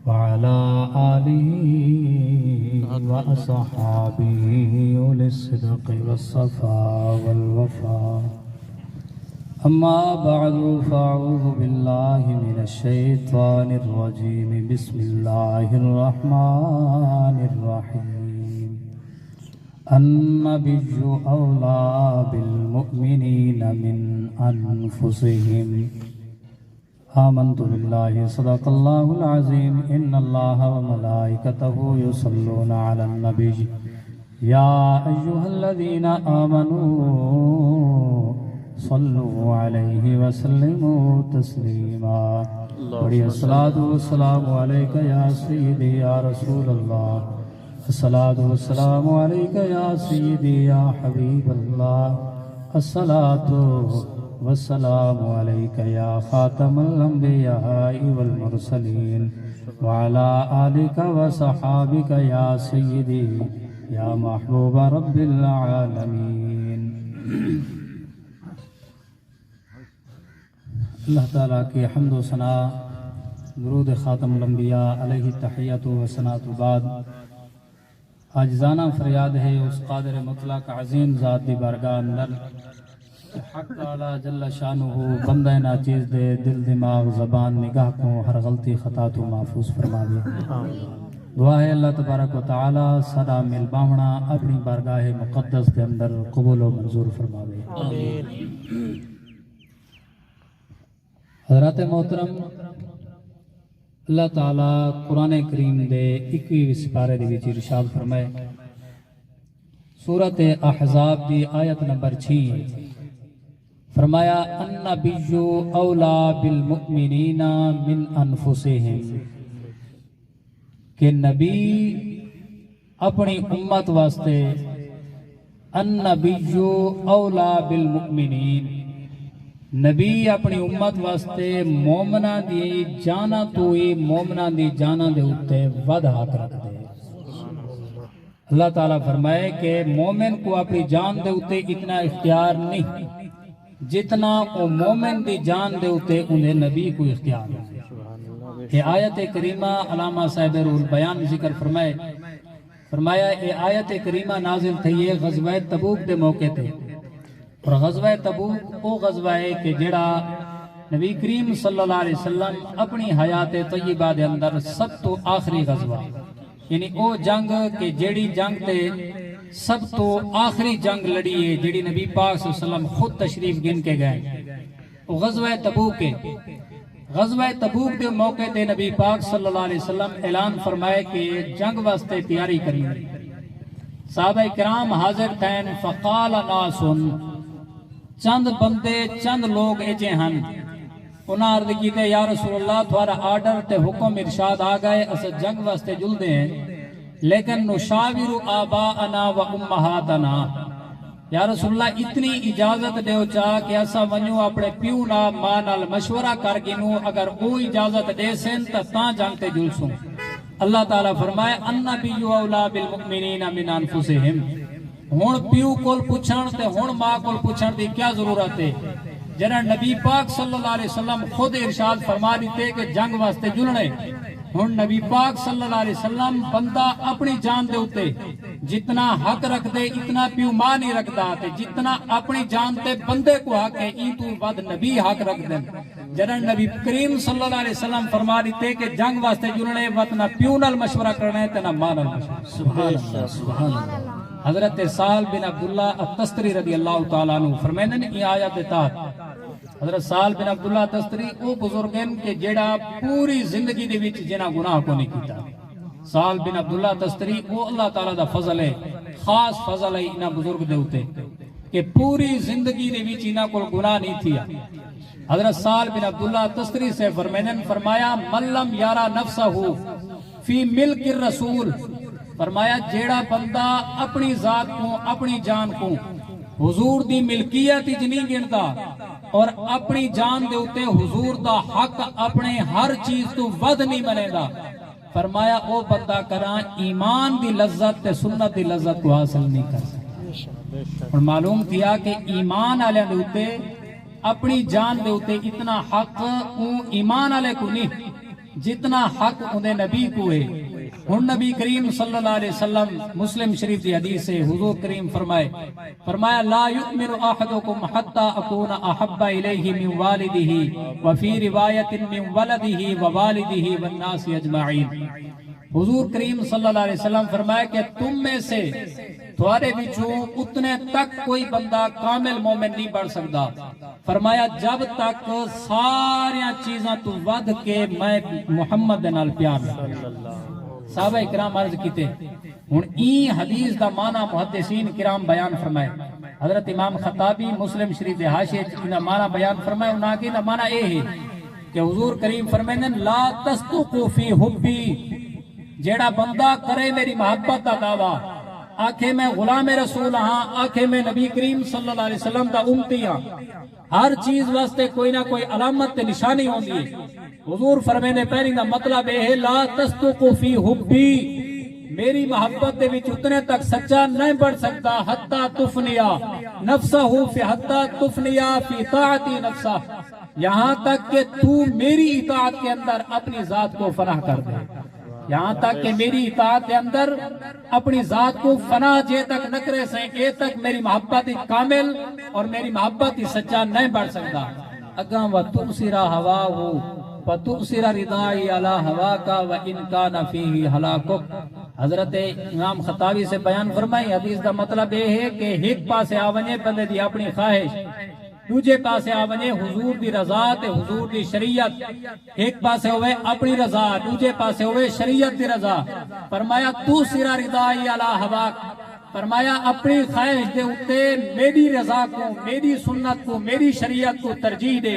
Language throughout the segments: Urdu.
وعلى آله وأصحابه أولي الصدق والصفاء والوفاء. أما بعد فأعوذ بالله من الشيطان الرجيم. بسم الله الرحمن الرحيم. النبي أولى بالمؤمنين من أنفسهم. آمنت بالله صدق الله العظيم. إن الله وملائكته يصلون على النبي يا أيها الذين آمنوا صلوا عليه وسلموا تسليما. بڑی الصلاة والسلام عليك يا سيدي يا رسول الله. الصلاة والسلام عليك يا سيدي يا حبيب الله. الصلاة والسلام عليك يا خاتم الأنبياء والمرسلين وعلى آلك وصحابك يا سيدي يا محبوب رب العالمين. اللہ تعالیٰ کی حمد و ثنا درود خاتم الانبیاء علیہ تحیت و ثناء بعد عاجزانہ فریاد ہے اس قادر مطلق عظیم ذات دی بارگاہ اندر حق تعالی جل شانہ بندہ ناچیز دے دل دماغ زبان نگاہ کو ہر غلطی خطا تو محفوظ فرما دے. دعا ہے اللہ تبارک و تعالی سدا مل باونا اپنی بارگاہ مقدس کے اندر قبول و منظور فرما دے. حضرات محترم، اللہ تعالیٰ قرآن کریم دے 21 سپارے دے وچ ارشاد فرمائے سورۃ احزاب دی آیت نمبر 6 فرمایا النبی اولا بالمؤمنین من انفسہم کہ نبی اپنی امت واسطے النبی اولا بالمؤمنین نبی اپنی امت واسطے مومنہ دی جانا تو ہی مومنہ دی جانا دے اتے ود حق رکھ دے. اللہ تعالیٰ فرمائے کہ مومن کو اپنی جان دے اتے اتنا اختیار نہیں جتنا وہ مومن دی جان دے اتے انہیں نبی کو اختیار ہے. یہ آیت کریمہ علامہ صاحب روح البیان ذکر فرمایا یہ آیت کریمہ نازل تھی ہے غزوہ تبوک دے موقع تے. اور غزوہ تبوک وہ غزوہ ہے کہ جڑا نبی کریم صلی اللہ علیہ وسلم اپنی حیات طیبہ دے اندر سب تو آخری غزوہ یعنی وہ جنگ کہ جڑی جنگ تے سب تو آخری جنگ لڑی ہے جڑی نبی پاک صلی اللہ علیہ وسلم خود تشریف گن کے گئے وہ غزوہ تبوک ہے. غزوہ تبوک دے موقع تے نبی پاک صلی اللہ علیہ وسلم اعلان فرمائے کہ جنگ واسطے تیاری کریں. صحابہ کرام حاضر تھین. فقال ناس چند بندے چند لوگ ایجے ہن انہاں عرض کیتے یا رسول اللہ تھوڑا آرڈر تے حکم ارشاد آ گئے اسے جنگ واسطے جل دے ہیں لیکن نشاور آباءنا و امہاتنا. یا رسول اللہ اتنی اجازت دیو چاہ کہ ایسا ونیو اپنے پیو نا ماں نال مشورہ کر گنو اگر وہ اجازت دے سن تاں جنگ تے جل سوں. اللہ تعالیٰ فرمائے النبی اولا بالمؤمنین من انفسہم. ہون پیو کول پوچھن تے ہون ماں کول پوچھن دی کیا ضرورت ہے جنہاں نبی پاک صلی اللہ علیہ وسلم خود ارشاد فرما دیتے کہ جنگ واسطے جلنے. ہون نبی پاک صلی اللہ علیہ وسلم بندہ اپنی جان دے ہوتے جتنا حق رکھ دے اتنا پیو ماں نہیں رکھدا تے جتنا اپنی جان تے بندے کو حق ہے ای تو ود نبی حق رکھ دیں. جنہاں نبی کریم صلی اللہ علیہ وسلم فرما دیتے کہ جنگ واسطے جلنے وقت نہ پیو نال مشورہ کرنا ہے تے نہ ماں نال مشورہ. سبحان اللہ سبحان اللہ. حضرت سال بن عبداللہ التستری رضی اللہ تعالیٰ عنہ فرمائنے نے یہ آیت تحت حضرت سال بن عبداللہ التستری وہ بزرگن کے جڑا پوری زندگی دے وچ جنہ گناہ کو نہیں کیتا. سال بن عبداللہ التستری وہ اللہ تعالیٰ دا فضل ہے خاص فضل ہے انہاں بزرگ دے ہوتے کہ پوری زندگی دے وچ انہاں کو گناہ نہیں تھیا. حضرت سال بن عبداللہ التستری سے فرمایا من لم یارا نفسہ فی ملک الرسول فرمایا جیڑا بندہ اپنی ذات کو اپنی جان کو حضور دی ملکیت ہی نہیں گنتا اور اپنی جان دے اتے حضور دا حق اپنے ہر چیز تو ود نہیں بنے گا فرمایا او بندہ کران ایمان دی لذت تے سنت دی لذت کو حاصل نہیں کر سکتا. اور معلوم کیا کہ ایمان آلے دوتے اپنی جان دے اتے اتنا حق اون ایمان والے کو نہیں جتنا حق اندے نبی کو ہے. ہن نبی کریم صلی اللہ علیہ وسلم مسلم شریف دی حدیث ہے، حضور کریم فرمایا لا یؤمن احدکم حتی اکون احب الیہ من والدہ وفی روایت من ولدہ ووالدہ والناس اجمعین. حضور کریم صلی اللہ علیہ وسلم فرمایا کہ تم میں سے تھوڑے بچوں اتنے تک کوئی بندہ کامل مومن نہیں بڑھ سکتا. فرمایا جب تک ساریاں چیزاں تو ود کے میں محمد دے نال پیار رکھوں. صحابہ کرام عرض کیتے ہن این حدیث دا معنی محدثین کرام بیان فرمائے. حضرت امام خطابی مسلم شریف دے حاشیے دا معنی بیان فرمائے. انہاں کی دا معنی اے ہے کہ حضور کریم فرمائے لا تصدقوا فی حبی، جیڑا بندہ کرے میری محبت دا دعویٰ، آکھے میں غلام رسول ہاں، آکھے میں نبی کریم صلی اللہ علیہ وسلم دا امتی ہاں، ہر چیز واسطے کوئی نہ کوئی علامت تے نشانی ہوندی ہے. حضور فرمینے پہلی دا مطلب ہے لا تصدقوا فی حبی، میری محبت دے وچ اتنے تک سچا نہیں بڑھ سکتا حتی تفنیا نفسہ فی حتی تفنیا فی طاعتی نفسہ، یہاں تک کہ تو میری اطاعت کے اندر اپنی ذات کو فنا کر دے. یہاں تک کہ میری اطاعت کے اندر اپنی ذات کو فنا جے تک نہ کرے سے اے تک میری محبت کامل اور میری محبت سچا نہیں بڑھ سکتا. اگاں وَتُؤْثِرَ هَوَاهُ وَتُؤْثِرَ رِضَائِي عَلَى هَوَاكَ وَإِنْ كَانَ فِيهِ هَلَاكُكَ. حضرت امام خطابی سے بیان فرمائی حدیث دا مطلب یہ ہے کہ ایک پاسے آونے بندے دی اپنی خواہش، دوجے پاسے آونے حضور دی رضا تے حضور دی شریعت، ایک پاسے ہوئے اپنی رضا، دوجے پاسے ہوئے شریعت دی رضا. فرمایا تُؤْثِرَ رِضَائِي عَلَى هَوَاكَ، فرمایا اپنی خواہش دے اتے میری رضا کو، میری سنت کو، میری شریعت کو ترجیح دے.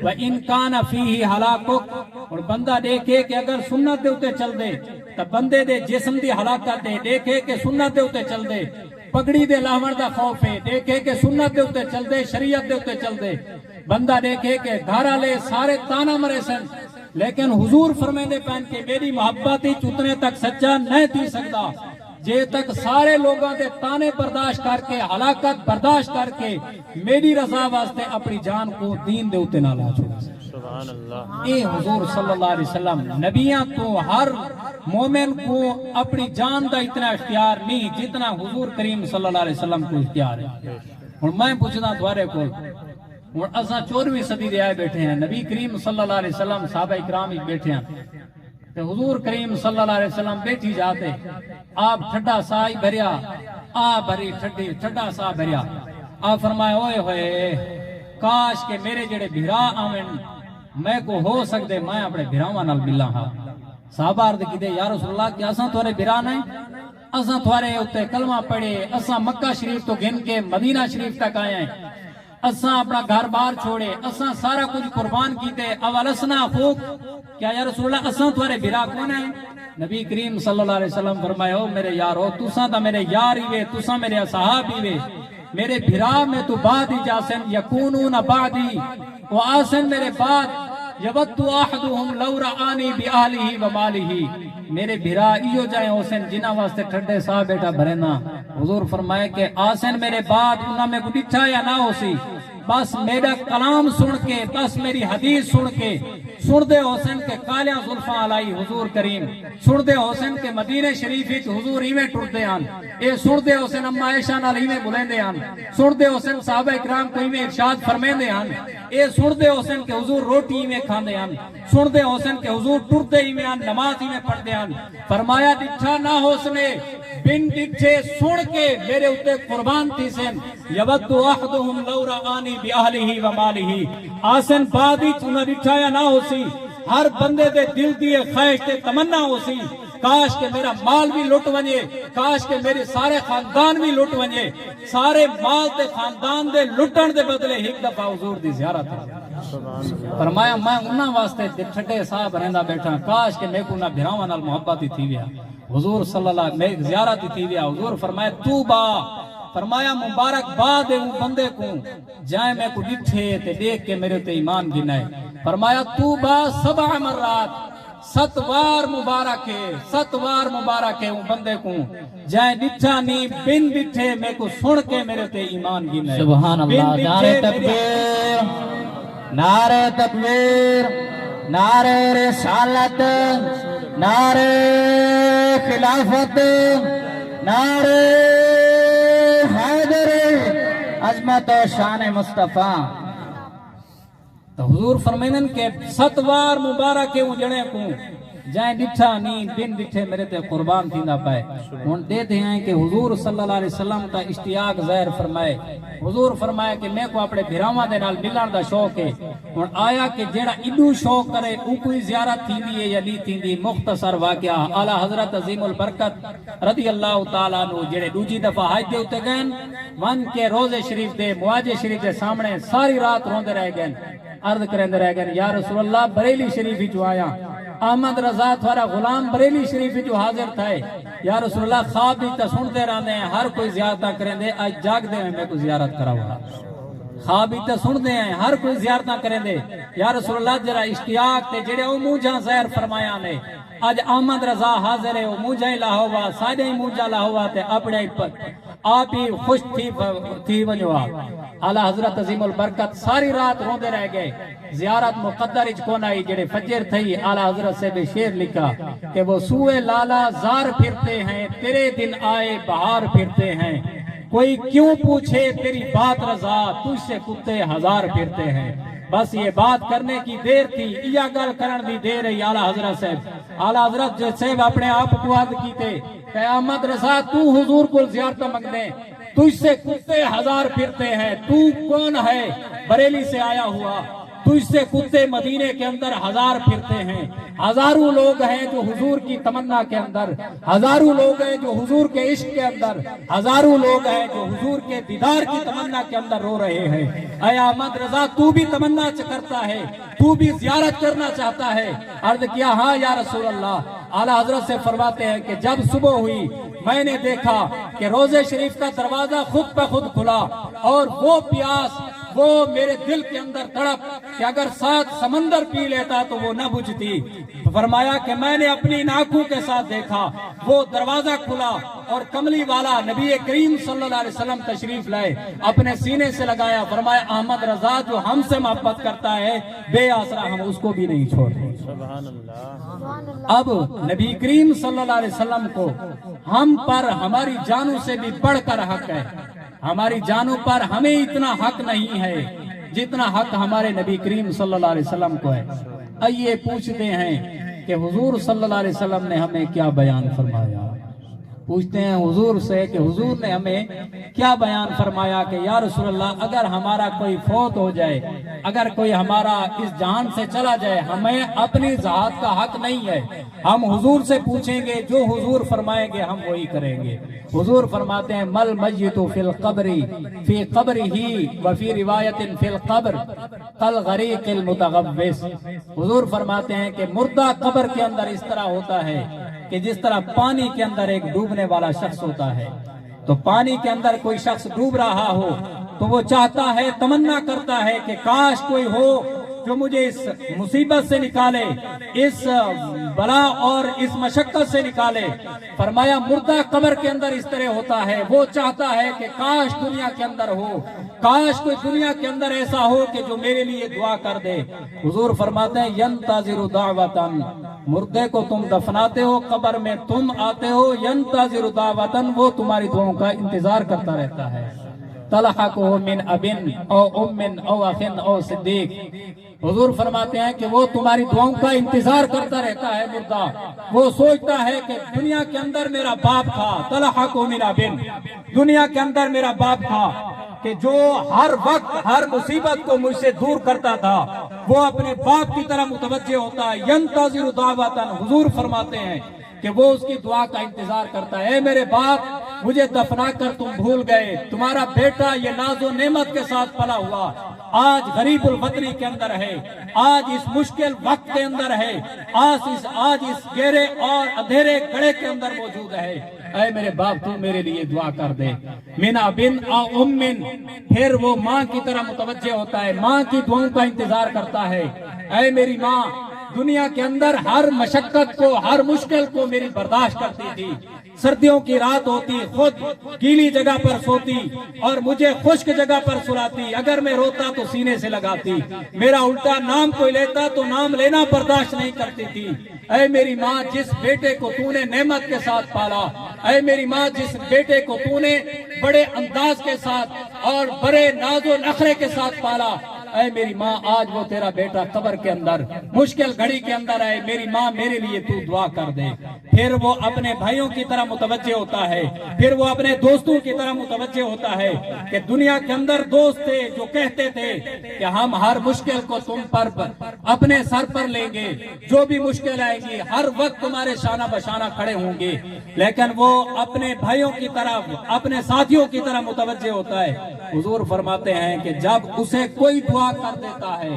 وَإِنْ كَانَ فِيهِ هَلَاكُكَ، اور بندہ دیکھے کہ اگر سنت دے اتے چل دے تو بندے دے جسم دی ہلاکت دے، دیکھے کہ سنت دے اتے چل دے، پگڑی دے لاون دا خوف ہے، دیکھے کہ سنت دے اتے چل دے، شریعت دے اتے چل دے. بندہ دیکھے کہ گھر والے سارے تانا مرے سن لیکن حضور فرمیندے پہن کے میری محبت ہی اتنے تک سچا نہیں تھی سکتا جے تک سارے لوگاں دے تانے برداشت کر کے، ہلاکت برداشت کر کے میری رضا واسطے اپنی جان کو دین دے اتے نہ لا چھوڑا. سبحان اللہ. اے حضور صلی اللہ علیہ وسلم نبیاں تو ہر مومن کو اپنی جان دا اتنا اختیار نہیں جتنا حضور کریم صلی اللہ علیہ وسلم کو اختیار ہے. اور میں پوچھنا دوارے کو، اور اساں 14ویں صدی دے آئے بیٹھے ہیں، نبی کریم صلی اللہ علیہ وسلم صحابہ اکرام ہی بیٹھے ہیں، کہ حضور کریم صلی اللہ علیہ وسلم بیٹھی جاتے، آپ ٹھڈا سا ہی بھریا، آ بھری ٹھڈا سا بھریا، آپ فرمائے ہوئے ہوئے کاش کہ میرے جڑے بھرا آمن میں کو ہو سکتے میں اپنے بھراواں نال ملاں ہاں. صحابہ عرض کیتے یا رسول اللہ کہ اساں تھوڑے بھرا نہیں، اساں تھوڑے اتے کلمہ پڑھے، اساں مکہ شریف تو گن کے مدینہ شریف تک آئے ہیں، اساں اپنا گھر بار چھوڑے، اساں سارا کچھ قربان کیتے، اولسنا خوک کیا یا رسول اللہ اساں تھوڑے بھرا کون ہیں؟ نبی کریم صلی اللہ علیہ وسلم فرمائے ہو میرے یارو تساں تا میرے یار ہی وے، تساں میرے اصحاب ہی وے، میرے بھرا میں تو بعد ہی جاسن یکونون بعدی و آسن میرے بعد یبت احدهم لو رآنی بآلہ و مالہ، میرے بھرا ایو جائیں حسین جنہ واسطے ٹھڈے سا بیٹا بھرنا. حضور فرمائے کہ آسن میرے بعد انہاں میں کو ڈٹھا یا نہ ہو سی، بس میرا کلام سن کے، بس میری حدیث سن کے، سن دے حسین کے کالیاں زلفاں علائی حضور کریم، سن دے حسین کے مدینہ شریف وچ حضور ایویں ٹردے ہن، اے سن دے حسین اما عائشہ نال ایویں بلیندے ہن، سن دے حسین صحابہ اکرام کو ایویں ارشاد فرمیندے ہن، اے سن دے حسین کے حضور روٹی ایویں کھاندے ہن، سن دے حسین کے حضور ٹردے ایویں ہن، نماز ایویں پڑھدے ہن. فرمایا ڈٹھا نہ حسنے بن ڈٹھے سن کے میرے اتے قربان تھی سن. یبت احدهم لو رآنی بأہلہ و مالہ، آسن بعد ہی چنا ڈٹھا یا نہ ہو سی، ہر بندے دے دل دی خواہش تے تمنا ہو سی کاش کہ میرا مال بھی لٹ ونجے، کاش کہ میرے سارے خاندان بھی لٹ ونجے، سارے مال تے خاندان دے لٹن دے بدلے ایک دفعہ حضور دی زیارت ہے. فرمایا میں انہاں واسطے ٹھڈے صاحب رہندا بیٹھا، کاش کہ میں کو نہ بھراواں نال محبت ہی تھی ویا. حضور صلی اللہ علیہ وسلم زیارت ہی تھی ویا. حضور فرمایا تو با، فرمایا مبارک باد ہے بندے کو جائیں میں کو ڈٹھے تے دیکھ کے میرے تے ایمان گنائے. فرمایا تو با 7 مرات، ستوار مبارک ہے بندے کو جائے ڈٹھا نہیں بن ڈٹھے میں کو سن کے میرے تے ایمان گن ہے. سبحان اللہ. نعرہ تکبیر، نعرہ تکبیر، نعرہ رسالت، نعرہ خلافت، نعرہ حیدر، عظمت و شان مصطفیٰ. تو حضور فرمائنن کہ ستوار مبارک ہے جڑے کو جائیں ڈٹھا نہیں بن ڈٹھے میرے تے قربان تھی نہ پائے. ہن دیتے ہیں کہ حضور صلی اللہ علیہ وسلم کا اشتیاق ظاہر فرمائے. حضور فرمایا کہ میں کو اپنے بھراواں دے نال ملن دا شوق ہے. ہن آیا کہ جیڑا ایڈو شوق کرے او کوئی زیارت تھیندی ہے یا نہیں تھیندی. مختصر واقعہ اعلی حضرت عظیم البرکت رضی اللہ تعالی عنہ جڑے دوجی دفعہ حج دے اوتے گئے ون کے روزے شریف دے مواجہ شریف دے سامنے ساری رات روندے رہ گئے. عرض کرندے رہ گئے یا رسول اللہ بریلی شریف جو آیا احمد رضا تھوڑا غلام بریلی شریف جو حاضر تھا یا رسول اللہ خواب بھی تا سنتے رہنے ہیں ہر کوئی زیارتہ کریں دے آج جاگ دے میں کو زیارت کراؤں. خواب بھی تا سنتے ہیں ہر کوئی زیارتہ کریں دے یا رسول اللہ جرا اشتیاق تے جڑے او موجہ ظاہر فرمایا نے آج احمد رضا حاضر ہے او موجہ ہی لاہوا سادہ ہی موجہ لاہوا تے اپنے آپ ہی خوش تھی ونجوا. اعلی حضرت عظیم البرکت ساری رات روندے رہ گئے. زیارت مقدر اچ کون آئی جڑے فجر تھی اعلی حضرت سے بے شیر لکھا کہ وہ سوئے لالا زار پھرتے ہیں تیرے دن آئے بہار پھرتے ہیں کوئی کیوں پوچھے تیری بات رضا تجھ سے کتے ہزار پھرتے ہیں. بس یہ بات کرنے کی دیر تھی یا گل کرن دی دیر ہے. اعلی حضرت صاحب اعلی حضرت صاحب اپنے آپ کو عرض کیتے کہ احمد رضا تو حضور کو زیارت مانگ دے تجھ سے کتے ہزار پھرتے ہیں. تو کون ہے؟ بریلی سے آیا ہوا. تجھ سے کتے مدینے کے اندر ہزار پھرتے ہیں. ہزاروں لوگ ہیں جو حضور کی تمنا کے اندر، ہزاروں لوگ ہیں جو حضور کے عشق کے اندر، ہزاروں لوگ ہیں جو حضور کے دیدار کی تمنا کے اندر رو رہے ہیں. اے احمد رضا تو بھی تمنا کرتا ہے، تو بھی زیارت کرنا چاہتا ہے؟ عرض کیا ہاں یا رسول اللہ. اعلی حضرت سے فرماتے ہیں کہ جب صبح ہوئی میں نے دیکھا کہ روزے شریف کا دروازہ خود بہ خود کھلا اور وہ پیاس وہ میرے دل کے اندر تڑپ کہ اگر 7 سمندر پی لیتا تو وہ نہ بجھتی. فرمایا کہ میں نے اپنی آنکھوں کے ساتھ دیکھا وہ دروازہ کھلا اور کملی والا نبی کریم صلی اللہ علیہ وسلم تشریف لائے اپنے سینے سے لگایا. فرمایا احمد رضا جو ہم سے محبت کرتا ہے بے آسرا ہم اس کو بھی نہیں چھوڑتے. سبحان اللہ. اب نبی کریم صلی اللہ علیہ وسلم کو ہم پر ہماری جانوں سے بھی بڑھ کر حق ہے. ہماری جانوں پر ہمیں اتنا حق نہیں ہے جتنا حق ہمارے نبی کریم صلی اللہ علیہ وسلم کو ہے. آئیے پوچھتے ہیں کہ حضور صلی اللہ علیہ وسلم نے ہمیں کیا بیان فرمایا. پوچھتے ہیں حضور سے کہ حضور نے ہمیں کیا بیان فرمایا کہ یا رسول اللہ اگر ہمارا کوئی فوت ہو جائے، اگر کوئی ہمارا اس جہان سے چلا جائے، ہمیں اپنی ذات کا حق نہیں ہے. ہم حضور سے پوچھیں گے جو حضور فرمائیں گے ہم وہی کریں گے. حضور فرماتے ہیں مل میت فی القبر فی قبرہ وفی روایت فی القبر کالغریق المتغوص. حضور فرماتے ہیں کہ مردہ قبر کے اندر اس طرح ہوتا ہے کہ جس طرح پانی کے اندر ایک ڈوبنے والا شخص ہوتا ہے. تو پانی کے اندر کوئی شخص ڈوب رہا ہو تو وہ چاہتا ہے، تمنا کرتا ہے کہ کاش کوئی ہو جو مجھے اس مصیبت سے نکالے، اس بلا اور اس مشقت سے نکالے. فرمایا مردہ قبر کے اندر اس طرح ہوتا ہے، وہ چاہتا ہے کہ کاش دنیا کے اندر ہو، کاش کوئی دنیا کے اندر ایسا ہو کہ جو میرے لیے دعا کر دے. حضور فرماتے ہیں ینتظر دعوتن، مردے کو تم دفناتے ہو قبر میں تم آتے ہو، ینتظر دعوتن، وہ تمہاری دعاؤں کا انتظار کرتا رہتا ہے. تلحقہ من ابن او ام او اخن او صدیق. حضور فرماتے ہیں کہ وہ تمہاری دعاؤں کا انتظار کرتا رہتا ہے. مردہ وہ سوچتا ہے کہ دنیا کے اندر میرا باپ تھا، تلحقہ من ابن، دنیا کے اندر میرا باپ تھا کہ جو ہر وقت ہر مصیبت کو مجھ سے دور کرتا تھا، وہ اپنے باپ کی طرح متوجہ ہوتا ہے. ینتظر دعوتن، حضور فرماتے ہیں کہ وہ اس کی دعا کا انتظار کرتا ہے. اے میرے باپ مجھے دفنا کر تم بھول گئے، تمہارا بیٹا یہ ناز و نعمت کے ساتھ پلا ہوا آج غریب الوطنی کے اندر ہے، آج اس مشکل وقت کے اندر ہے، آج اس گہرے اور اندھیرے گڑھے کے اندر موجود ہے. اے میرے باپ تو میرے لیے دعا کر دے. مینا بن او امن، پھر وہ ماں کی طرح متوجہ ہوتا ہے، ماں کی دعاؤں کا انتظار کرتا ہے. اے میری ماں دنیا کے اندر ہر مشقت کو، ہر مشکل کو میری برداشت کرتی تھی. سردیوں کی رات ہوتی، خود گیلی جگہ پر سوتی اور مجھے خشک جگہ پر سلاتی. اگر میں روتا تو سینے سے لگاتی. میرا الٹا نام کوئی لیتا تو نام لینا برداشت نہیں کرتی تھی. اے میری ماں، جس بیٹے کو تو نے نعمت کے ساتھ پالا، اے میری ماں، جس بیٹے کو تو نے بڑے انداز کے ساتھ اور بڑے ناز و نخرے کے ساتھ پالا، اے میری ماں، آج وہ تیرا بیٹا قبر کے اندر مشکل گھڑی کے اندر ہے. میری ماں، میرے لیے تو دعا کر دے. پھر وہ اپنے بھائیوں کی طرح متوجہ ہوتا ہے، پھر وہ اپنے دوستوں کی طرح متوجہ ہوتا ہے کہ دنیا کے اندر دوست تھے جو کہتے تھے کہ ہم ہر مشکل کو تم پر اپنے سر پر لیں گے، جو بھی مشکل آئے گی ہر وقت تمہارے شانہ بشانہ کھڑے ہوں گے. لیکن وہ اپنے بھائیوں کی طرح، اپنے ساتھیوں کی طرح متوجہ ہوتا ہے. حضور فرماتے ہیں کہ جب اسے کوئی دعا کر دیتا ہے،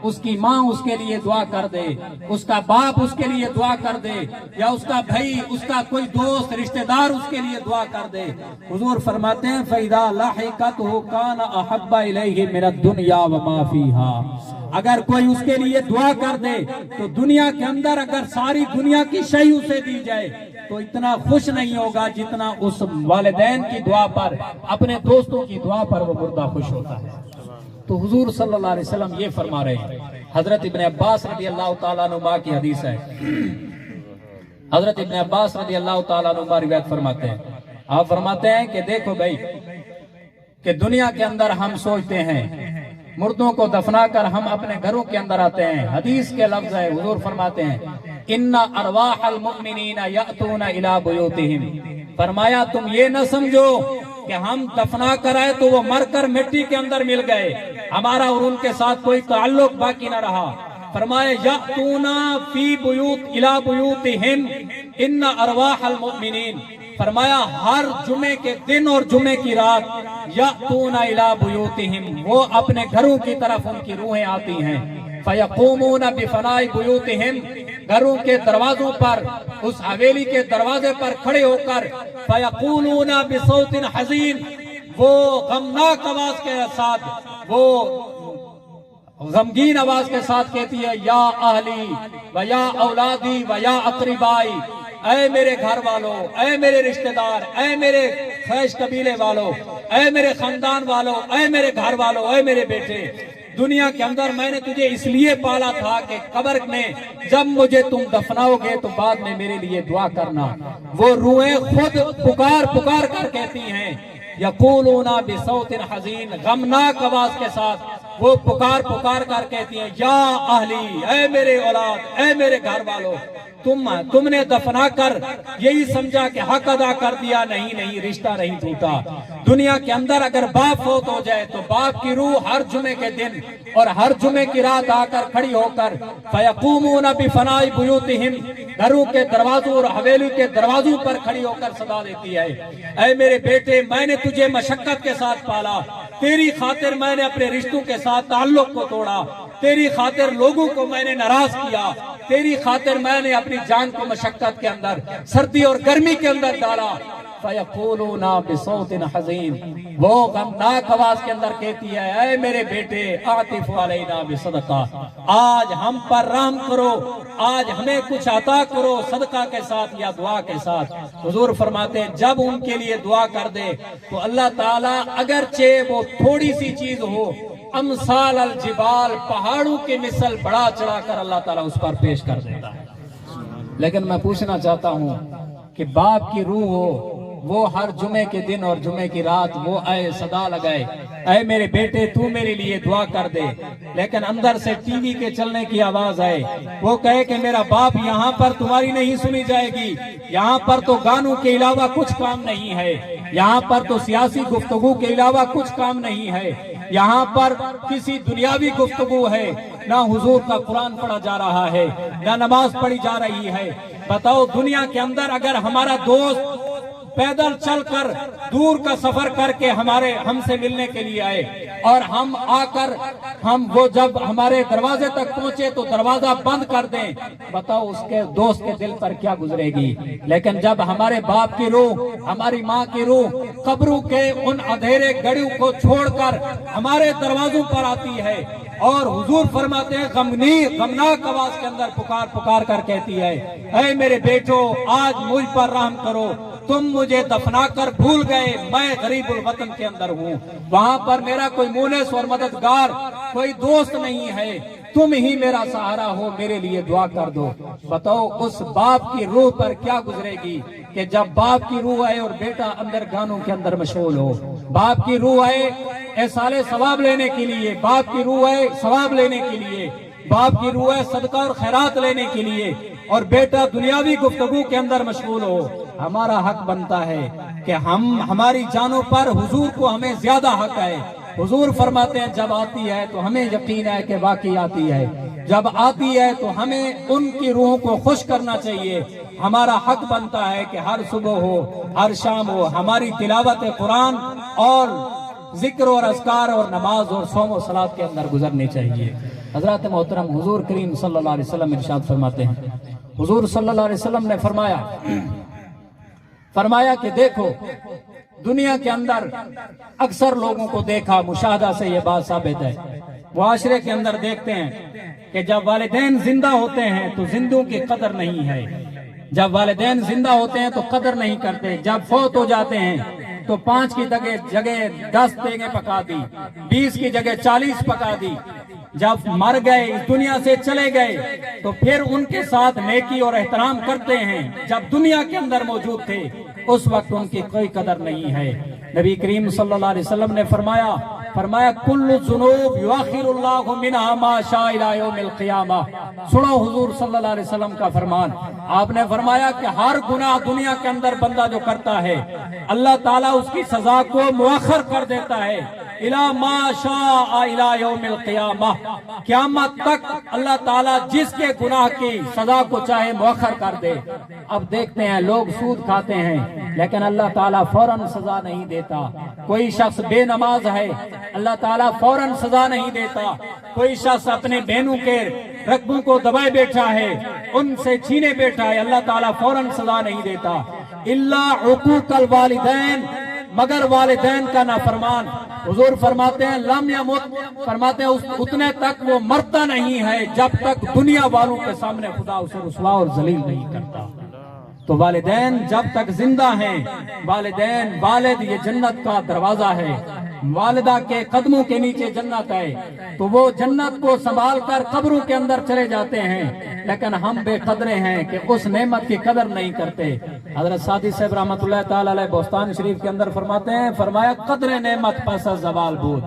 اس کی ماں اس کے لیے دعا کر دے، اس کا باپ اس کے لیے دعا کر دے، یا اس کا بھائی، اس کا کوئی دوست رشتہ دار اس کے لیے دعا کر دے، حضور فرماتے ہیں فَإِذَا لَحِقَتْهُ كَانَ أَحَبَّ إِلَيْهِ مِنَ الدُّنْيَا وَمَا فِيهَا. اگر کوئی اس کے لیے دعا کر دے تو دنیا کے اندر اگر ساری دنیا کی شے اسے دی جائے تو اتنا خوش نہیں ہوگا جتنا اس والدین کی دعا پر، اپنے دوستوں کی دعا پر وہ مردہ خوش ہوتا ہے. تو حضور صلی اللہ علیہ وسلم یہ فرما رہے ہیں. حضرت ابن عباس رضی اللہ تعالیٰ عنہ کی حدیث ہے. حضرت ابن عباس رضی اللہ تعالیٰ عنہ روایت فرماتے ہیں، آپ فرماتے ہیں کہ دیکھو بھائی، کہ دنیا کے اندر ہم سوچتے ہیں مردوں کو دفنا کر ہم اپنے گھروں کے اندر آتے ہیں. حدیث کے لفظ ہے، حضور فرماتے ہیں ان ارواح المؤمنین یأتون الی بیوتہم. فرمایا تم یہ نہ سمجھو کہ ہم دفنا کر آئے تو وہ مر کر مٹی کے اندر مل گئے، ہمارا اور ان کے ساتھ کوئی تعلق باقی نہ رہا. فرمایا یأتون فی بیوت الی بیوتہم ان ارواح المؤمنین. فرمایا ہر جمعے کے دن اور جمعے کی رات یأتون الی بیوتہم، وہ اپنے گھروں کی طرف ان کی روحیں آتی ہیں. فیقومون بفناء بیوتہم، گھروں کے دروازوں پر، اس حویلی کے دروازے پر کھڑے ہو کر فیقولون بصوت حزین، وہ غمناک آواز کے ساتھ، وہ غمگین آواز کے ساتھ کہتی ہے یا اہلی و یا اولادی و یا اقربائی، اے میرے گھر والوں، اے میرے رشتہ دار، اے میرے خیش قبیلے والوں، اے میرے خاندان والوں، اے میرے گھر والوں، اے میرے بیٹے، دنیا کے اندر میں نے تجھے اس لیے پالا تھا کہ قبر میں جب مجھے تم دفناؤ گے تو بعد میں میرے لیے دعا کرنا. وہ روحیں خود پکار پکار کر کہتی ہیں یقولون بصوت حزین، غمناک آواز کے ساتھ وہ پکار پکار کر کہتی ہیں یا اہلی، اے میرے اولاد، اے میرے گھر والوں، تم نے دفنا کر یہی سمجھا کہ حق ادا کر دیا، نہیں، رشتہ نہیں ٹوٹا. دنیا کے اندر اگر باپ فوت ہو جائے تو باپ کی روح ہر جمعے کے دن اور ہر جمعے کی رات آ کر کھڑی ہو کر فیقومون بفناء بیوتہم، گھروں کے دروازوں اور حویلی کے دروازوں پر کھڑی ہو کر صدا دیتی ہے اے میرے بیٹے، میں نے تجھے مشقت کے ساتھ پالا، تیری خاطر میں نے اپنے رشتوں کے ساتھ تعلق کو توڑا، تیری خاطر لوگوں کو میں نے ناراض کیا، تیری خاطر میں نے اپنی جان کو مشقت کے اندر، سردی اور گرمی کے اندر ڈالا. فیقولون بصوت حزین، وہ غمناک آواز کے اندر کہتی ہے اے میرے بیٹے اعطف علینا بصدقہ، آج ہم پر رحم کرو، آج ہمیں کچھ عطا کرو صدقہ کے ساتھ یا دعا کے ساتھ. حضور فرماتے ہیں جب ان کے لیے دعا کر دے تو اللہ تعالیٰ اگرچہ وہ تھوڑی سی چیز ہو، امثال الجبال، پہاڑوں کے مثل بڑا چڑھا کر اللہ تعالیٰ اس پر پیش کر دیتا ہے. لیکن میں پوچھنا چاہتا ہوں کہ باپ کی روح ہو، وہ ہر جمعے کے دن اور جمعے کی رات وہ آئے صدا لگائے اے میرے بیٹے تو میرے لیے دعا کر دے، لیکن اندر سے ٹی وی کے چلنے کی آواز آئے، وہ کہے کہ میرا باپ یہاں پر تمہاری نہیں سنی جائے گی، یہاں پر تو گانوں کے علاوہ کچھ کام نہیں ہے، یہاں پر تو سیاسی گفتگو کے علاوہ کچھ کام نہیں ہے، یہاں پر کسی دنیاوی گفتگو ہے، نہ حضور کا قرآن پڑھا جا رہا ہے، نہ نماز پڑھی جا رہی ہے. بتاؤ دنیا کے اندر اگر ہمارا دوست پیدل چل کر دور کا سفر کر کے ہم سے ملنے کے لیے آئے اور ہم آ کر وہ جب ہمارے دروازے تک پہنچے تو دروازہ بند کر دیں، بتاؤ اس کے دوست کے دل پر کیا گزرے گی. لیکن جب ہمارے باپ کی روح، ہماری ماں کی روح قبروں کے ان اندھیرے گڑیوں کو چھوڑ کر ہمارے دروازوں پر آتی ہے، اور حضور فرماتے ہیں غمناک آواز کے اندر پکار کر کہتی ہے، اے میرے بیٹو آج مجھ پر رحم کرو، تم مجھے دفنا کر بھول گئے، میں غریب الوطن کے اندر ہوں، وہاں پر میرا کوئی مونس اور مددگار کوئی دوست نہیں ہے، تم ہی میرا سہارا ہو، میرے لیے دعا کر دو۔ بتاؤ اس باپ کی روح پر کیا گزرے گی کہ جب باپ کی روح آئے اور بیٹا اندر گانوں کے اندر مشغول ہو، باپ کی روح آئے احسال ثواب لینے کے لیے، باپ کی روح آئے ثواب لینے کے لیے، باپ کی روح ہے صدقہ اور خیرات لینے کے لیے، اور بیٹا دنیاوی گفتگو کے اندر مشغول ہو۔ ہمارا حق بنتا ہے کہ ہماری جانوں پر حضور کو ہمیں زیادہ حق ہے۔ حضور فرماتے ہیں جب آتی ہے تو ہمیں یقین ہے کہ واقعی آتی ہے، جب آتی ہے تو ہمیں ان کی روحوں کو خوش کرنا چاہیے۔ ہمارا حق بنتا ہے کہ ہر صبح ہو ہر شام ہو ہماری تلاوت قرآن اور ذکر اور اذکار اور نماز اور صوم و صلات کے اندر گزرنی چاہیے۔ حضرات محترم، حضور کریم صلی اللہ علیہ وسلم ارشاد فرماتے ہیں، حضور صلی اللہ علیہ وسلم نے فرمایا کہ دیکھو دنیا کے اندر اکثر لوگوں کو دیکھا، مشاہدہ سے یہ بات ثابت ہے، معاشرے کے اندر دیکھتے ہیں کہ جب والدین زندہ ہوتے ہیں تو زندوں کی قدر نہیں ہے، جب والدین زندہ ہوتے ہیں تو قدر نہیں کرتے، جب فوت ہو جاتے ہیں تو 5 کی جگہ 10 دیگیں پکا دی، 20 کی جگہ 40 پکا دی، جب مر گئے اس دنیا سے چلے گئے تو پھر ان کے ساتھ نیکی اور احترام کرتے ہیں، جب دنیا کے اندر موجود تھے اس وقت ان کی کوئی قدر نہیں ہے۔ نبی کریم صلی اللہ علیہ وسلم نے فرمایا کل ذنوب یؤخر اللہ منها ما شاء الی یوم القیامہ۔ سنو حضور صلی اللہ علیہ وسلم کا فرمان، آپ نے فرمایا کہ ہر گناہ دنیا کے اندر بندہ جو کرتا ہے اللہ تعالیٰ اس کی سزا کو مؤخر کر دیتا ہے، الی ما شاء الی یوم القیامہ، قیامت تک اللہ تعالیٰ جس کے گناہ کی سزا کو چاہے مؤخر کر دے۔ اب دیکھتے ہیں لوگ سود کھاتے ہیں لیکن اللہ تعالیٰ فوراً سزا نہیں دیتا، کوئی شخص بے نماز ہے اللہ تعالیٰ فوراً سزا نہیں دیتا، کوئی شخص اپنے بہنوں کے رقبوں کو دبائے بیٹھا ہے، ان سے چھینے بیٹھا ہے، اللہ تعالیٰ فوراً سزا نہیں دیتا۔ الا عقوق الوالدین، مگر والدین کا نافرمان، حضور فرماتے ہیں لم یمت، فرماتے ہیں اتنے تک وہ مرتا نہیں ہے جب تک دنیا والوں کے سامنے خدا اسے رسوا اور ذلیل نہیں کرتا۔ تو والدین جب تک زندہ ہیں، والد یہ جنت کا دروازہ ہے، والدہ کے قدموں کے نیچے جنت ہے، تو وہ جنت کو سنبھال کر قبروں کے اندر چلے جاتے ہیں، لیکن ہم بے قدرے ہیں کہ اس نعمت کی قدر نہیں کرتے۔ حضرت سعدی صاحب رحمۃ اللہ تعالی علیہ بوستان شریف کے اندر فرماتے ہیں، فرمایا قدر نعمت پس از زوال بود۔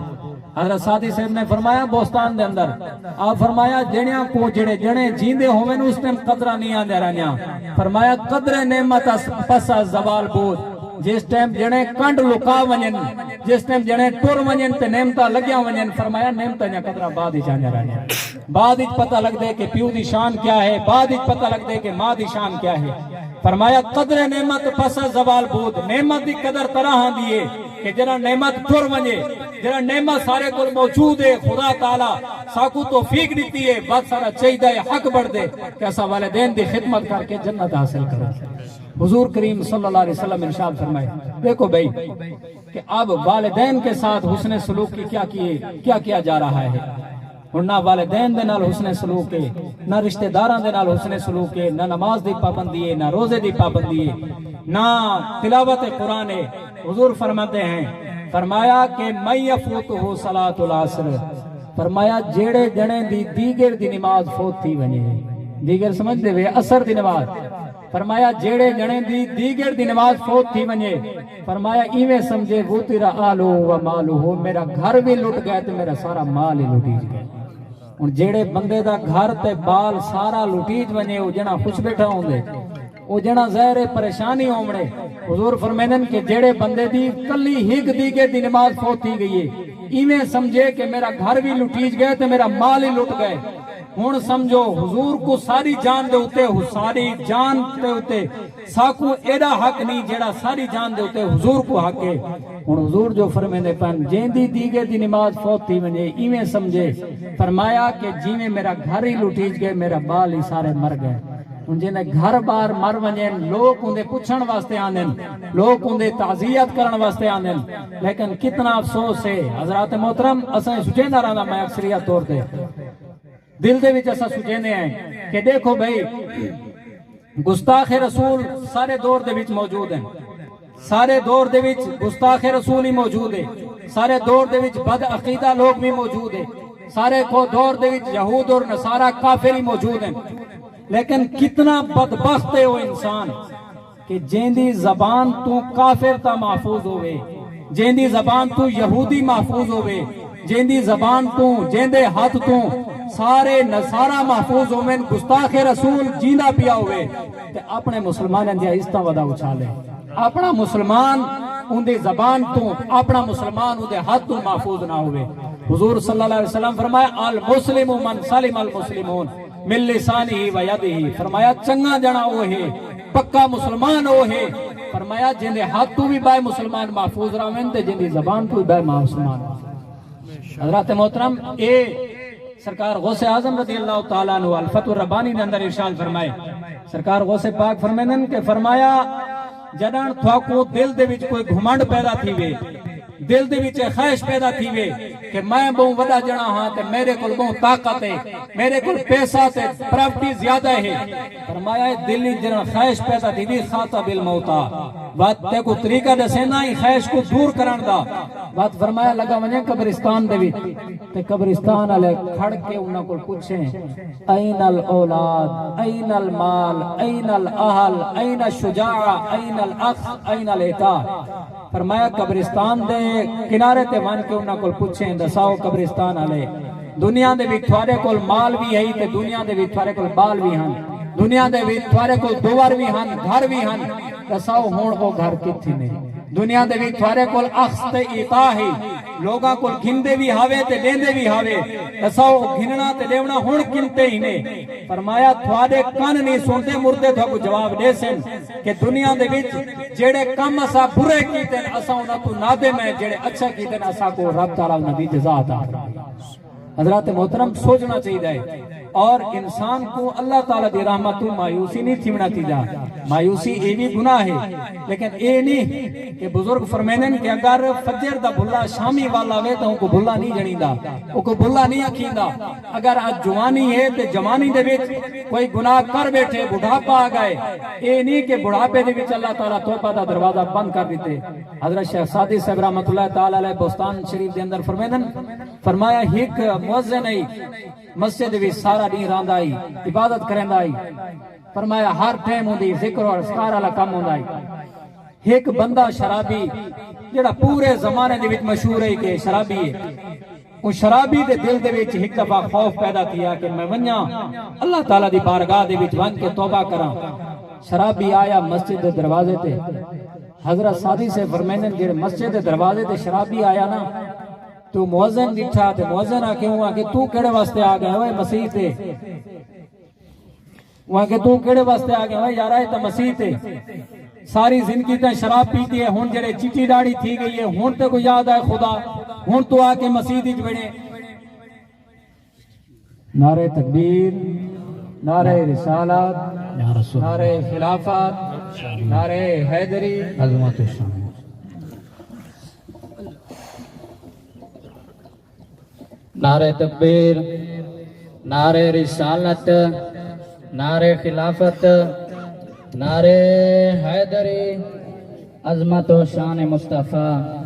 حضرت سعدی صاحب نے فرمایا بوستان دے اندر آپ فرمایا جڑیاں کو جڑے جیندے ہوئے اس ٹائم قدرہ نہیں آندے رہنیاں، فرمایا قدر نعمت پس از زوال بود، جس ٹائم جڑے کنڈ لکا ونجن، جس ٹائم جڑے ٹر ونجن تے نعمتاں لگیاں ونجن، فرمایا نعمتاں یا قدرہ بعد ہی جانے رہنیاں، بعد ہی پتہ لگ دے کہ پیو دی شان کیا ہے، بعد ہی پتہ لگ دے کہ ماں دی شان کیا ہے۔ فرمایا قدر نعمت پس از زوال بود، نعمت دی قدر طرح ہاں دیئے کہ جرا نعمت ٹر ونجے، جرا نعمت سارے کو موجود ہے، خدا تعالیٰ ساکو توفیق دیتی ہے، بات سارا چاہیدہ ہے حق بڑھ دے کہ ایسا والدین دی خدمت کر کے جنت حاصل کرو۔ حضور کریم صلی اللہ علیہ وسلم ارشاد فرمائے، دیکھو بھائی کہ اب والدین کے ساتھ حسن سلوک کی کیا کیا جا رہا ہے، اور نہ والدین دے نال حسن سلوک ہے، نہ رشتہ داراں دے نال حسن سلوک ہے، نہ نماز دی پابندی ہے، نہ روزے دی پابندی ہے، نہ تلاوت قرآن ہے۔ حضور فرماتے ہیں، فرمایا کہ میں یفوتہ صلاۃ العصر، فرمایا جیڑے جنے دی دیگر دی نماز فوت تھی ونجے، دیگر سمجھ دے وے اثر دی نماز، فرمایا جیڑے جنے دی دیگر دی نماز فوت تھی ونجے، فرمایا ایویں سمجھے وہ تیرا آلو و مالو ہو، میرا گھر بھی لٹ گئے تو میرا سارا مال ہی لٹیج گئے۔ اور جیڑے بندے دا گھر تے بال سارا لٹیج ونجے، وہ جنا خوش بیٹھا ہوں دے، وہ جنا ظاہر پریشانی ہومڑے۔ حضور فرمیدن کہ جیڑے بندے دی کلی ہک دیگر دی نماز فوت تھی گئی ہے، ایویں سمجھے کہ میرا گھر بھی لٹیج گئے تو میرا مال ہی لٹ گئے۔ ہون سمجھو حضور کو ساری جان دے ہوتے، ساری جان دے ہوتے ساکو ایڈا حق نہیں جیڑا ساری جان دے ہوتے حضور کو حق ہے۔ ہون حضور جو فرمیندے پن جیندی دیگر دی نماز فوت تھی ونجے، ایویں سمجھے، فرمایا کہ جیویں میرا گھر ہی لٹیج گئے میرا بال ہی سارے مر گئے۔ جنہیں گھر بار مر ونجن لوگ اندے پوچھن واسطے آندن لوگ اندے تعزیت کرن واسطے آندن لیکن کتنا افسوس ہے حضرات محترم اساں سوچیندا رہندا میں اکثریت طور تے دل دے وچ اساں سوچیندے ہیں کہ دیکھو بھائی گستاخ رسول سارے دور دے وچ موجود ہیں سارے دور دے وچ گستاخ رسول ہی موجود ہے سارے دور دے وچ بد عقیدہ لوگ بھی موجود ہیں سارے کو دور دے وچ یہود اور نصارہ کافر ہی موجود ہیں لیکن کتنا بدبخت ہے وہ انسان کہ جیندی زبان تو کافر تا محفوظ ہوئے جیندی زبان تو یہودی محفوظ ہوئے جیندی زبان تو جیندے ہاتھ تو سارے نصارہ محفوظ ہوئے گستاخ رسول جیندہ پیا ہوئے تے اپنے مسلمانوں دیا عزتاں ودا اچھالے اپنا مسلمان اندی زبان تو اپنا مسلمان اندے ہاتھ تو محفوظ نہ ہوئے حضور صلی اللہ علیہ وسلم فرمایا المسلم من سلم المسلمون من لسانہ و یدہ فرمایا چنگا جنا وہ ہے پکا مسلمان وہ ہے فرمایا جندے ہاتھ تو بھی بائے مسلمان محفوظ رہویں تے جندی زبان تو بھی بائے مسلمان حضرات محترم اے سرکار غوث اعظم رضی اللہ تعالیٰ عنہ الفتح الربانی نے اندر ارشاد فرمائے سرکار غوث پاک فرمائن کہ فرمایا جدان تھواکو دل دے وچ کوئی گھمنڈ پیدا تھی وے دل دے وچ خواہش پیدا تھی وے کہ میں بہت وڈا جنا ہاں تے میرے کول بہت طاقت ہے میرے کول پیسہ تے پراپرٹی زیادہ ہے فرمایا دل وچ جنا خواہش پیدا تھی وی خاطب الموتا بات تے کو طریقہ دسینا ہی خواہش کو دور کرن دا بات فرمایا لگا ونجے قبرستان دے وچ تے قبرستان والے کھڑ کے انہاں کول پوچھیں این الاولاد این المال N Alahl N الشجاع N الاخ N الاکا فرمایا قبرستان دے کنارے تے وان کے انہاں کول پوچھیں دساؤ قبرستان والے دنیا دے وچ تھوڑے کول مال بھی ہے تے دنیا دے وچ تھوڑے کول بال بھی ہن دنیا دے وچ تھوڑے کول دوار بھی ہن گھر بھی ہن دساؤ ہن او گھر کتھے نے دنیا دے وچ تھوڑے کول اخذ تے عطا ہے لوگاں کول گھندے بھی ہاوے تے لیندے بھی ہاوے دساؤ گھننا تے لیونا ہن کنتے ہی نے فرمایا تھوڑے کان نہیں سنتے مردے تھو کو جواب دے سن کہ دنیا دے وچ جڑے کم اسا برے کیتے اسا انہاں تو نادم ہے جڑے اچھا کیتے اسا کو رب تعالی نبی جزا عطا حضرات محترم سوچنا چاہیے اور انسان کو اللہ تعالیٰ دی رحمت تو مایوسی نہیں تھیمنا تیجا مایوسی اے بھی گناہ ہے لیکن اے نہیں کہ بزرگ فرمینن کہ اگر فجر دا بھلا شامی والا وے تو ان کو بھلا نہیں جنیندہ ان کو بھلا نہیں اکھیندہ اگر آج جوانی ہے تو جوانی دے وچ کوئی گناہ کر بیٹھے بڑھاپا آ گئے اے نہیں کہ بڑھاپے دے وچ اللہ تعالیٰ توبہ دا دروازہ بند کر دیتے حضرت شیخ سعدی صاحب رحمۃ اللہ تعالیٰ علیہ بستان شریف دے اندر فرمینن فرمایا ایک مؤذن ہے مسجد بھی سارا دین راندا ہی عبادت کریندا ہی فرمایا ہر ٹائم ہوندی ذکر اور اذکار والا کام ہوندا ہے ایک بندہ شرابی جڑا پورے زمانے دے وچ مشہور ہے کہ شرابی ہے وہ شرابی دے دل دے وچ ایک دفعہ خوف پیدا کیا کہ میں ونجاں اللہ تعالی دی بارگاہ دے وچ ون کے توبہ کراں شرابی آیا مسجد دے دروازے تے حضرت سعدی سے فرمائن جڑے مسجد دے دروازے تے شرابی آیا نا تو مؤذن ڈٹھا تے مؤذن آ کے ہوا کہ تو کیڑے واسطے آ گیا اوے مسیح تے وہاں کہ تو کیڑے واسطے آ گیا اوے یارا تے مسیح تے ساری زندگی تے شراب پیتی ہے ہن جڑے چٹی داڑھی تھی گئی ہے ہن تے کو یاد ہے خدا ہن تو آ کے مسیح وچ بڑے نعرہ تکبیر نعرہ رسالت نعرہ خلافت نعرہ حیدری عظمت الشان نعرہ تکبیر نعرہ رسالت نعرہ خلافت نعرہ حیدری عظمت و شان مصطفیٰ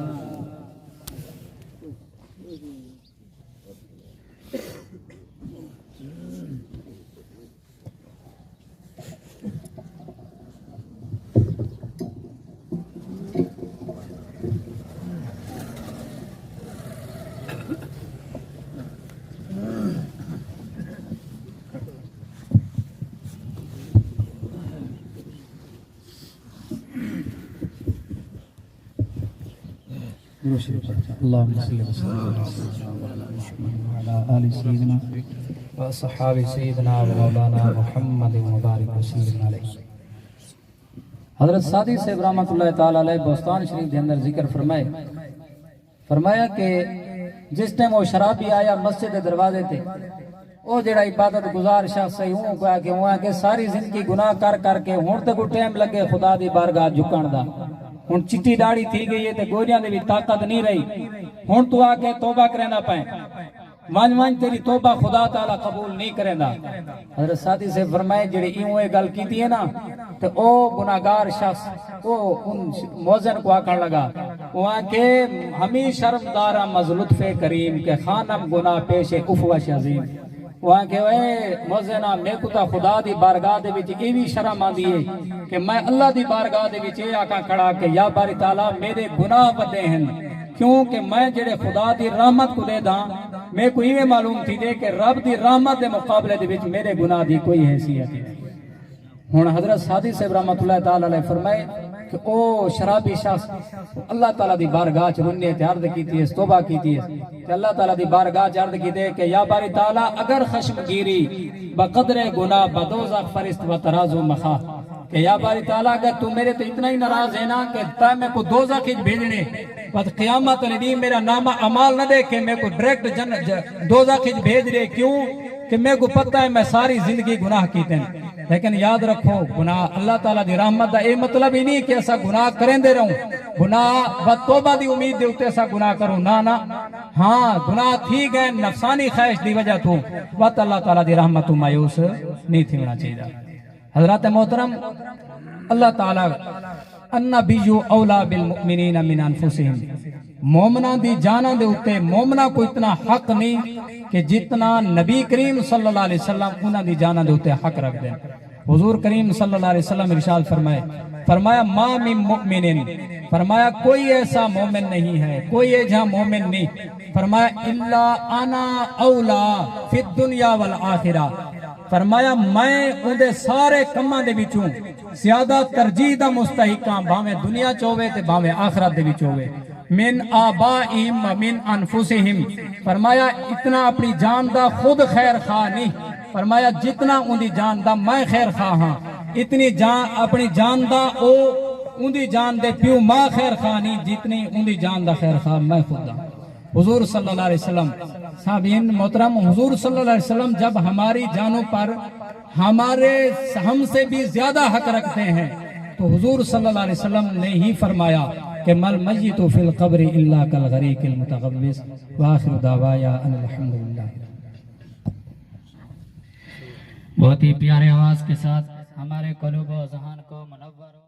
اللهم صل وسلم على آل سيدنا وصحاب سيدنا ومولانا محمد مبارک وسلم علیہ حضرت سعدی صاحب رحمۃ اللہ تعالی علیہ بستان شریف کے اندر ذکر فرمایا کہ جس ٹائم وہ شرابی آیا مسجد کے دروازے تے وہ جڑا عبادت گزار شخص ہے ہوں کہا کہ ہوں کہ ساری زندگی گناہ کر کر کے ہوں تے کوئی ٹائم لگے خدا دی بارگاہ جھکن دا ہوں چٹی داڑھی تھی گئی ہے تے گوریاں دی بھی طاقت نہیں رہی ہوں تو آ کے توبہ کرنا پائیں ون تیری توبہ خدا تعالی قبول نہیں کرے گا۔ حضرت ساتھی سے فرمائے جڑی ایوں یہ گل کیتی ہے نا تو او گناہگار شخص وہ ان موزن کو آکھن لگا وہاں کہ ہمیں شرمدارہ مظلطف کریم کے خانم گناہ پیش افوش عظیم وہاں کہ اے موزنہ میں کتا خدا دی بارگاہ دے وچ ایوی شرم آندی ہے کہ میں اللہ دی بارگاہ دے وچ یہ آکھاں کھڑا کہ یا باری تعالیٰ میرے گناہ بدے ہیں کیونکہ میں جڑے خدا دی رحمت کو دے دا میں کوئی میں معلوم تھی دے کہ رب دی رحمت دے مقابلے دے وچ میرے گناہ دی کوئی حیثیت ہے۔ ہن حضرت سادی صاحب رحمت اللہ تعالی علیہ فرمائے کہ او شرابی شخص اللہ تعالی دی بارگاہ چ رونے تے عرض کیتی ہے توبہ کیتی ہے کہ اللہ تعالی دی بارگاہ چ عرض کیتے کہ یا باری تعالی اگر خشمگیری بقدر گناہ بدوزخ فرست و ترازو مخا کہ یا باری تعالیٰ اگر تو میرے تو اتنا ہی ناراض ہے نا کہ تا میں کو دوزخ ہی بھیجنے پس قیامت ندی میرا نامہ عمال نہ دے کہ میں کو ڈائریکٹ دوزخ ہی بھیج دے کیوں کہ میں کو پتہ ہے میں ساری زندگی گناہ کیتے ہیں لیکن یاد رکھو گناہ اللہ تعالیٰ دی رحمت دا اے مطلب ہی نہیں کہ ایسا گناہ کریں دے رہوں گناہ و توبہ دی امید دے اتے ایسا گناہ کروں نا ہاں گناہ تھی گئے نفسانی خواہش دی وجہ تو وقت اللہ تعالیٰ دی رحمت مایوس نہیں تھی ہونا چاہیے۔ حضرات محترم اللہ تعالیٰ النبی اولا بالمؤمنین من انفسہم مومنہ دی جانہ دے اتے مومنہ کو اتنا حق نہیں کہ جتنا نبی کریم صلی اللہ علیہ وسلم انہاں دی جانہ دے اتے حق رکھ دیں۔ حضور کریم صلی اللہ علیہ وسلم ارشاد فرمایا ما من مؤمن فرمایا کوئی ایسا مومن نہیں ہے کوئی ایجا مومن نہیں فرمایا الا انا اولا فی الدنیا والآخرہ فرمایا میں اندے سارے کماں دے بچوں زیادہ ترجیح دا مستحقاں باویں دنیا چوے تے باویں آخرت دے بچوے من آبائہم من انفسہم فرمایا اتنا اپنی جان دا خود خیر خواہ نہیں فرمایا جتنا اندی جان دا میں خیر خواہ ہاں اتنی جان اپنی جان دا او اندی جان دے پیو ماں خیر خواہ نہیں جتنی اندی جان دا خیر خواہ میں خود دا۔ حضور صلی اللہ علیہ وسلم صحابین محترم حضور صلی اللہ علیہ وسلم جب ہماری جانوں پر ہم سے بھی زیادہ حق رکھتے ہیں تو حضور صلی اللہ علیہ وسلم نے ہی فرمایا کہ مل میت فی القبر الا کالغریق المتغوص وآخر دعوایا ان الحمدللہ۔ بہت ہی پیارے آواز کے ساتھ ہمارے قلوب و ذہان کو منور